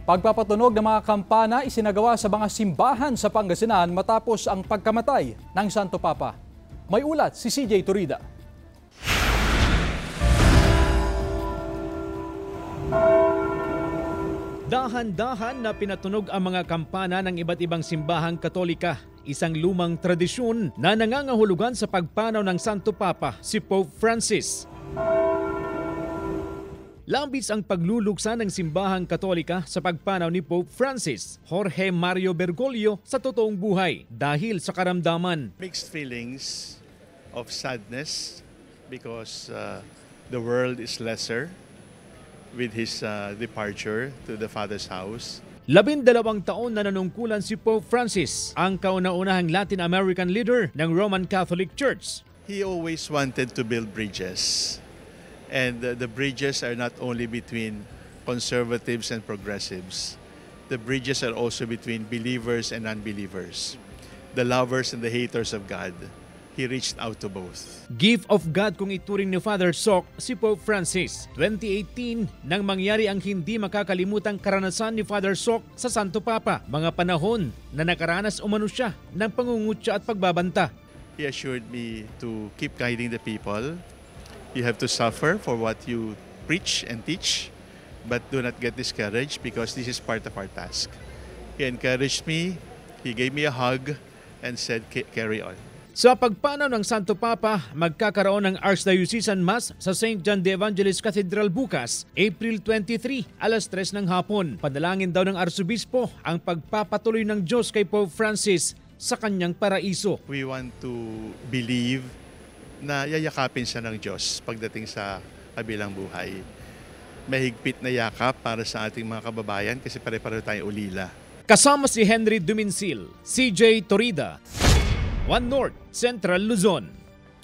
Pagpapatunog ng mga kampana isinagawa sa mga simbahan sa Pangasinan matapos ang pagkamatay ng Santo Papa. May ulat si CJ Turida. Dahan-dahan na pinatunog ang mga kampana ng iba't ibang simbahang Katolika, isang lumang tradisyon na nangangahulugan sa pagpanaw ng Santo Papa, si Pope Francis. Labis ang pagluluksa ng simbahang Katolika sa pagpanaw ni Pope Francis, Jorge Mario Bergoglio, sa totoong buhay dahil sa karamdaman. Mixed feelings of sadness because the world is lesser with his departure to the Father's house. 12 taon na nanungkulan si Pope Francis, ang kauna-unahang Latin American leader ng Roman Catholic Church. He always wanted to build bridges. And the bridges are not only between conservatives and progressives. The bridges are also between believers and unbelievers, the lovers and the haters of God. He reached out to both. Gift of God kung ituring ni Father Soc si Pope Francis. 2018 nang mangyari ang hindi makakalimutang karanasan ni Father Soc sa Santo Papa. Mga panahon na nakaranas umano siya ng pangungutya at pagbabanta. He assured me to keep guiding the people. You have to suffer for what you preach and teach, but do not get discouraged because this is part of our task. He encouraged me, he gave me a hug, and said, carry on. Sa pagpanaw ng Santo Papa, magkakaroon ng Archdiocesan Mass sa St. John the Evangelist Cathedral bukas, April 23, alas 3 ng hapon. Panalangin daw ng Arsobispo ang pagpapatuloy ng Diyos kay Pope Francis sa kanyang paraiso. We want to believe na yayakapin siya ng Diyos pagdating sa kabilang buhay. Mahigpit na yakap para sa ating mga kababayan kasi pare-pareho tayong ulila. Kasama si Henry Duminsil, CJ Turida, One North, Central Luzon.